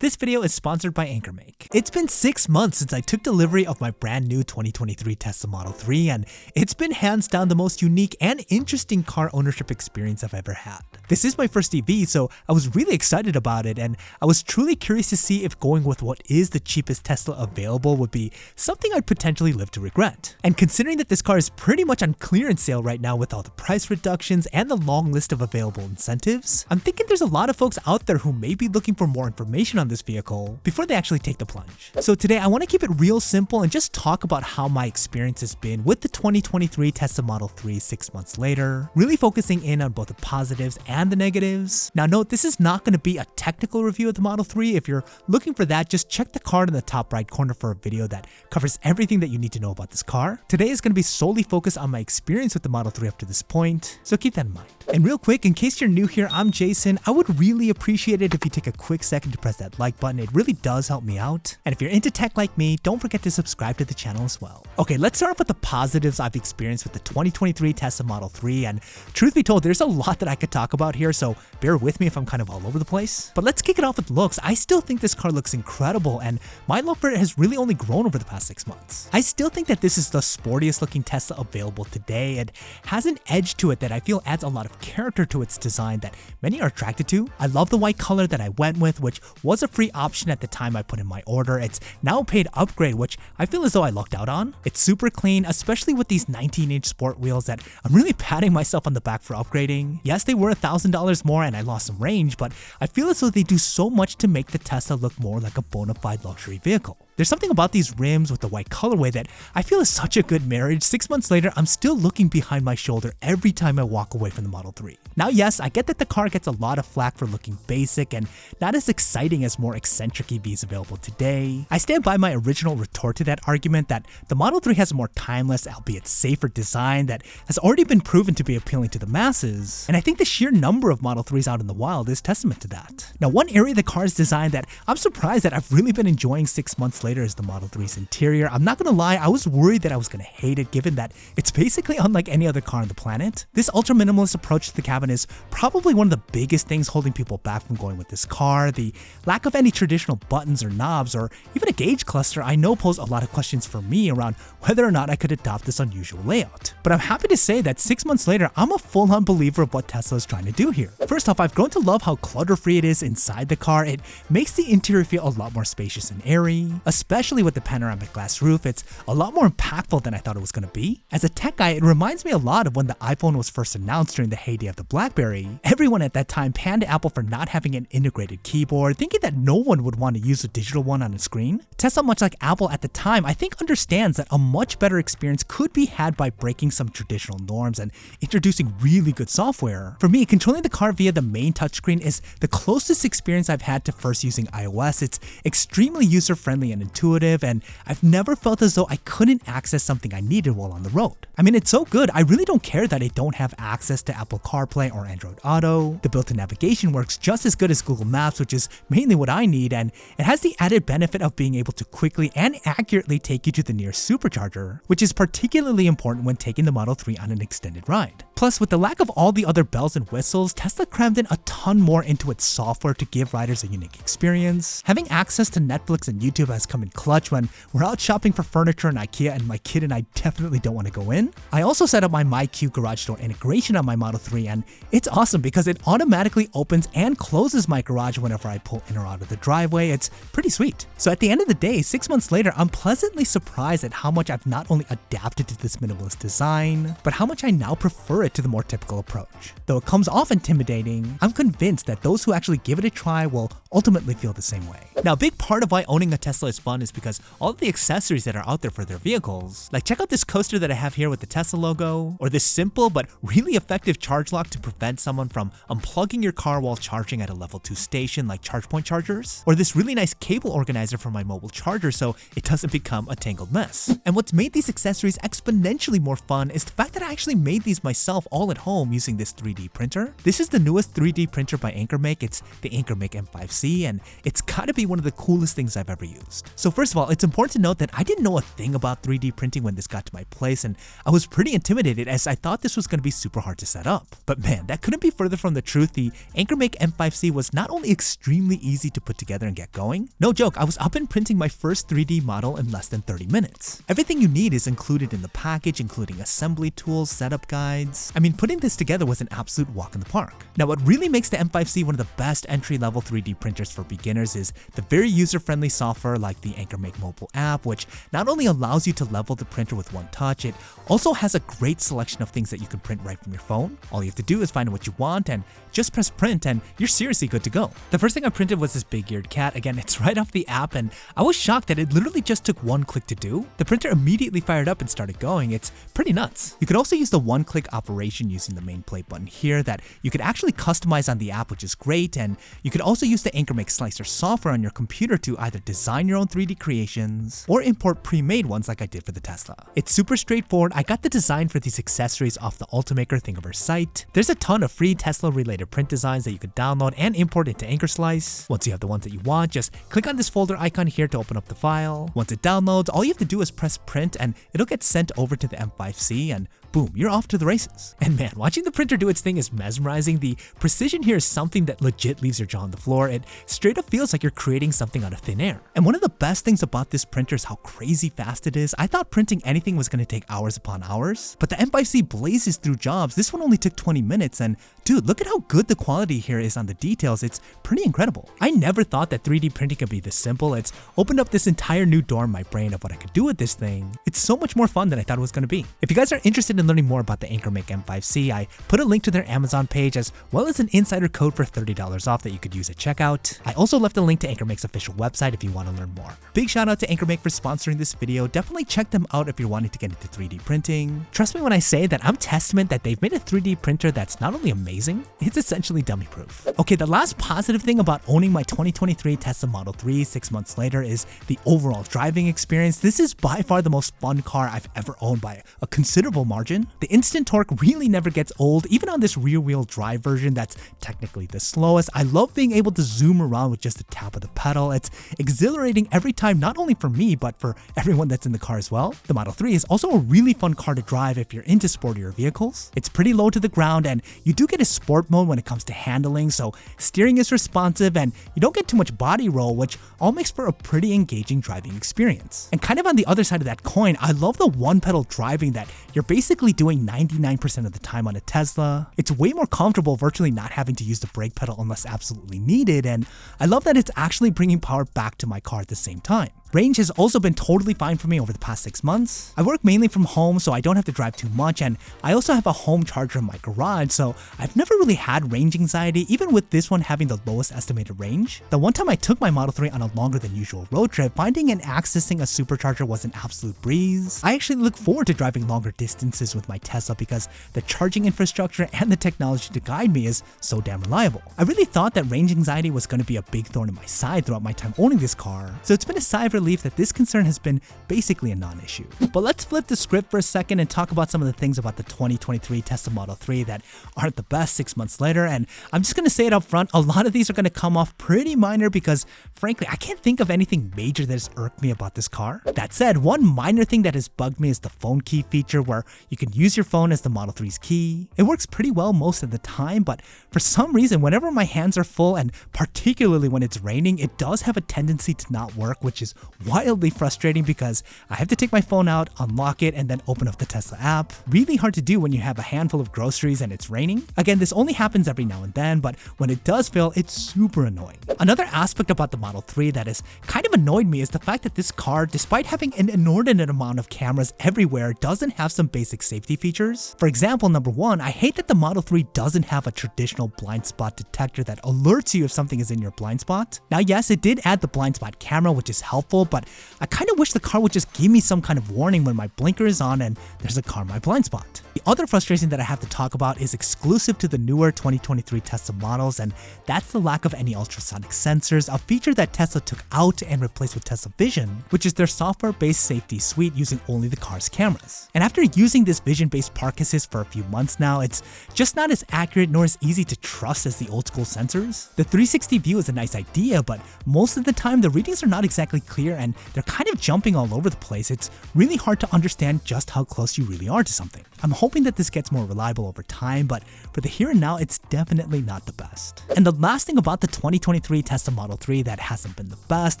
This video is sponsored by AnkerMake. It's been 6 months since I took delivery of my brand new 2023 Tesla Model 3, and it's been hands down the most unique and interesting car ownership experience I've ever had. This is my first EV, so I was really excited about it, and I was truly curious to see if going with what is the cheapest Tesla available would be something I'd potentially live to regret. And considering that this car is pretty much on clearance sale right now with all the price reductions and the long list of available incentives, I'm thinking there's a lot of folks out there who may be looking for more information on this vehicle before they actually take the plunge. So today I want to keep it real simple and just talk about how my experience has been with the 2023 Tesla Model 3 6 months later, really focusing in on both the positives and the negatives. Now note, this is not going to be a technical review of the Model 3. If you're looking for that, just check the card in the top right corner for a video that covers everything that you need to know about this car. Today is going to be solely focused on my experience with the Model 3 up to this point, so keep that in mind. And real quick, in case you're new here, I'm Jason. I would really appreciate it if you take a quick second to press that like button. It really does help me out. And if you're into tech like me, don't forget to subscribe to the channel as well. Okay, let's start off with the positives I've experienced with the 2023 Tesla Model 3. And truth be told, there's a lot that I could talk about here, so bear with me if I'm kind of all over the place. But let's kick it off with looks. I still think this car looks incredible, and my love for it has really only grown over the past 6 months. I still think that this is the sportiest looking Tesla available today and has an edge to it that I feel adds a lot of character to its design that many are attracted to. I love the white color that I went with, which was a free option at the time I put in my order. It's now a paid upgrade, which I feel as though I lucked out on. It's super clean, especially with these 19-inch sport wheels that I'm really patting myself on the back for upgrading. Yes, they were $1,000 more and I lost some range, but I feel as though they do so much to make the Tesla look more like a bona fide luxury vehicle. There's something about these rims with the white colorway that I feel is such a good marriage. 6 months later, I'm still looking behind my shoulder every time I walk away from the Model 3. Now, yes, I get that the car gets a lot of flack for looking basic and not as exciting as more eccentric EVs available today. I stand by my original retort to that argument that the Model 3 has a more timeless, albeit safer design that has already been proven to be appealing to the masses. And I think the sheer number of Model 3s out in the wild is testament to that. Now, one area of the car's design that I'm surprised that I've really been enjoying 6 months later is the Model 3's interior. I'm not gonna lie, I was worried that I was gonna hate it given that it's basically unlike any other car on the planet. This ultra minimalist approach to the cabin is probably one of the biggest things holding people back from going with this car. The lack of any traditional buttons or knobs or even a gauge cluster I know pose a lot of questions for me around whether or not I could adopt this unusual layout. But I'm happy to say that 6 months later, I'm a full-on believer of what Tesla is trying to do here. First off, I've grown to love how clutter-free it is inside the car. It makes the interior feel a lot more spacious and airy, especially with the panoramic glass roof. It's a lot more impactful than I thought it was going to be. As a tech guy, it reminds me a lot of when the iPhone was first announced during the heyday of the BlackBerry. Everyone at that time panned Apple for not having an integrated keyboard, thinking that no one would want to use a digital one on a screen. Tesla, much like Apple at the time, I think understands that a much better experience could be had by breaking some traditional norms and introducing really good software. For me, controlling the car via the main touchscreen is the closest experience I've had to first using iOS. It's extremely user-friendly and intuitive, and I've never felt as though I couldn't access something I needed while on the road. I mean, it's so good, I really don't care that I don't have access to Apple CarPlay or Android Auto. The built-in navigation works just as good as Google Maps, which is mainly what I need, and it has the added benefit of being able to quickly and accurately take you to the nearest supercharger, which is particularly important when taking the Model 3 on an extended ride. Plus, with the lack of all the other bells and whistles, Tesla crammed in a ton more into its software to give riders a unique experience. Having access to Netflix and YouTube has come in clutch when we're out shopping for furniture in IKEA and my kid and I definitely don't want to go in. I also set up my MyQ garage door integration on my Model 3, and it's awesome because it automatically opens and closes my garage whenever I pull in or out of the driveway. It's pretty sweet. So at the end of the day, 6 months later, I'm pleasantly surprised at how much I've not only adapted to this minimalist design, but how much I now prefer it to the more typical approach. Though it comes off intimidating, I'm convinced that those who actually give it a try will ultimately feel the same way. Now, a big part of why owning a Tesla is fun is because all of the accessories that are out there for their vehicles. Like, check out this coaster that I have here with the Tesla logo, or this simple but really effective charge lock to prevent someone from unplugging your car while charging at a level 2 station like ChargePoint chargers, or this really nice cable organizer for my mobile charger so it doesn't become a tangled mess. And what's made these accessories exponentially more fun is the fact that I actually made these myself all at home using this 3D printer. This is the newest 3D printer by AnkerMake. It's the AnkerMake M5C, and it's gotta be one of the coolest things I've ever used. So first of all, it's important to note that I didn't know a thing about 3D printing when this got to my place, and I was pretty intimidated as I thought this was going to be super hard to set up. But man, that couldn't be further from the truth. The AnkerMake M5C was not only extremely easy to put together and get going, no joke, I was up and printing my first 3D model in less than 30 minutes. Everything you need is included in the package, including assembly tools, setup guides. I mean, putting this together was an absolute walk in the park. Now, what really makes the M5C one of the best entry-level 3D printers for beginners is the very user-friendly software like the AnkerMake mobile app, which not only allows you to level the printer with one touch, it also has a great selection of things that you can print right from your phone. All you have to do is find what you want and just press print and you're seriously good to go. The first thing I printed was this big-eared cat. Again, it's right off the app and I was shocked that it literally just took one click to do. The printer immediately fired up and started going. It's pretty nuts. You could also use the one-click operation using the main play button here that you could actually customize on the app, which is great, and you could also use the AnkerMake Slicer software on your computer to either design your own 3D creations or import pre-made ones like I did for the Tesla. It's super straightforward. I got the design for these accessories off the Ultimaker Thingiverse site. There's a ton of free Tesla-related print designs that you could download and import into AnkerSlice. Once you have the ones that you want, just click on this folder icon here to open up the file. Once it downloads, all you have to do is press print and it'll get sent over to the M5C and boom, you're off to the races. And man, watching the printer do its thing is mesmerizing. The precision here is something that legit leaves your jaw on the floor. It straight up feels like you're creating something out of thin air. And one of the best things about this printer is how crazy fast it is. I thought printing anything was going to take hours upon hours, but the M5C blazes through jobs. This one only took 20 minutes and dude, look at how good the quality here is on the details. It's pretty incredible. I never thought that 3D printing could be this simple. It's opened up this entire new door in my brain of what I could do with this thing. It's so much more fun than I thought it was going to be. If you guys are interested in learning more about the AnkerMake M5C, I put a link to their Amazon page as well as an insider code for $30 off that you could use at checkout. I also left a link to AnkerMake's official website if you want to learn more. Big shout out to AnkerMake for sponsoring this video. Definitely check them out if you're wanting to get into 3D printing. Trust me when I say that I'm testament that they've made a 3D printer that's not only amazing, it's essentially dummy proof. Okay, the last positive thing about owning my 2023 Tesla Model 3 6 months later is the overall driving experience. This is by far the most fun car I've ever owned by a considerable margin. The instant torque really never gets old, even on this rear-wheel drive version that's technically the slowest. I love being able to zoom around with just the tap of the pedal. It's exhilarating every time, not only for me, but for everyone that's in the car as well. The Model 3 is also a really fun car to drive if you're into sportier vehicles. It's pretty low to the ground and you do get a sport mode when it comes to handling, so steering is responsive and you don't get too much body roll, which all makes for a pretty engaging driving experience. And kind of on the other side of that coin, I love the one-pedal driving that you're basically doing 99% of the time on a Tesla. It's way more comfortable virtually not having to use the brake pedal unless absolutely needed, and I love that it's actually bringing power back to my car at the same time. Range has also been totally fine for me over the past 6 months. I work mainly from home, so I don't have to drive too much, and I also have a home charger in my garage, so I've never really had range anxiety, even with this one having the lowest estimated range. The one time I took my Model 3 on a longer than usual road trip, finding and accessing a supercharger was an absolute breeze. I actually look forward to driving longer distances with my Tesla because the charging infrastructure and the technology to guide me is so damn reliable. I really thought that range anxiety was going to be a big thorn in my side throughout my time owning this car, so it's been a sigh of relief that this concern has been basically a non-issue. But let's flip the script for a second and talk about some of the things about the 2023 Tesla Model 3 that aren't the best 6 months later, and I'm just going to say it up front, a lot of these are going to come off pretty minor because frankly I can't think of anything major that has irked me about this car. That said, one minor thing that has bugged me is the phone key feature where you can use your phone as the Model 3's key. It works pretty well most of the time, but for some reason whenever my hands are full and particularly when it's raining, it does have a tendency to not work, which is wildly frustrating because I have to take my phone out, unlock it, and then open up the Tesla app. Really hard to do when you have a handful of groceries and it's raining. Again, this only happens every now and then, but when it does fail, it's super annoying. Another aspect about the Model 3 that has kind of annoyed me is the fact that this car, despite having an inordinate amount of cameras everywhere, doesn't have some basic safety features. For example, number one, I hate that the Model 3 doesn't have a traditional blind spot detector that alerts you if something is in your blind spot. Now, yes, it did add the blind spot camera, which is helpful, but I kind of wish the car would just give me some kind of warning when my blinker is on and there's a car in my blind spot. The other frustration that I have to talk about is exclusive to the newer 2023 Tesla models, and that's the lack of any ultrasonic sensors, a feature that Tesla took out and replaced with Tesla Vision, which is their software-based safety suite using only the car's cameras. And after using this vision-based park assist for a few months now, it's just not as accurate nor as easy to trust as the old school sensors. The 360 view is a nice idea, but most of the time the readings are not exactly clear here and they're kind of jumping all over the place. It's really hard to understand just how close you really are to something. I'm hoping that this gets more reliable over time, but for the here and now, it's definitely not the best. And the last thing about the 2023 Tesla Model 3 that hasn't been the best,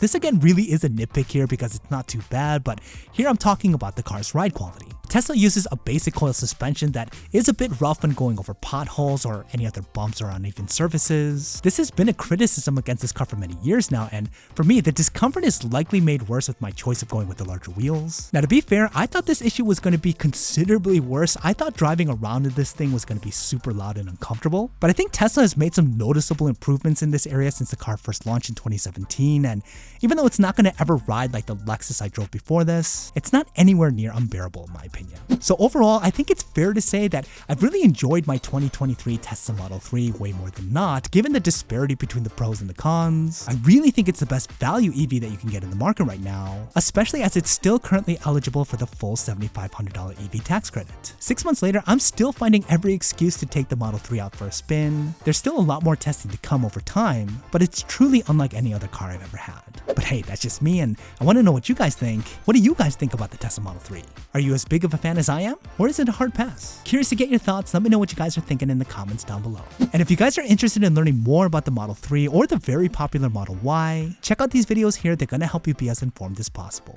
this again really is a nitpick here because it's not too bad, but here I'm talking about the car's ride quality. Tesla uses a basic coil suspension that is a bit rough when going over potholes or any other bumps or uneven surfaces. This has been a criticism against this car for many years now, and for me, the discomfort is likely made worse with my choice of going with the larger wheels. Now, to be fair, I thought this issue was going to be considerably worse. I thought driving around in this thing was going to be super loud and uncomfortable, but I think Tesla has made some noticeable improvements in this area since the car first launched in 2017, and even though it's not going to ever ride like the Lexus I drove before this, it's not anywhere near unbearable in my opinion. So overall, I think it's fair to say that I've really enjoyed my 2023 Tesla Model 3 way more than not, given the disparity between the pros and the cons. I really think it's the best value EV that you can get in the market right now, especially as it's still currently eligible for the full $7,500 EV tax credit. 6 months later, I'm still finding every excuse to take the Model 3 out for a spin. There's still a lot more testing to come over time, but it's truly unlike any other car I've ever had. But hey, that's just me, and I want to know what you guys think. What do you guys think about the Tesla Model 3? Are you as big of a fan as I am, or is it a hard pass? Curious to get your thoughts. Let me know what you guys are thinking in the comments down below. And if you guys are interested in learning more about the Model 3 or the very popular Model Y, check out these videos here. They're going to help you be as informed as possible.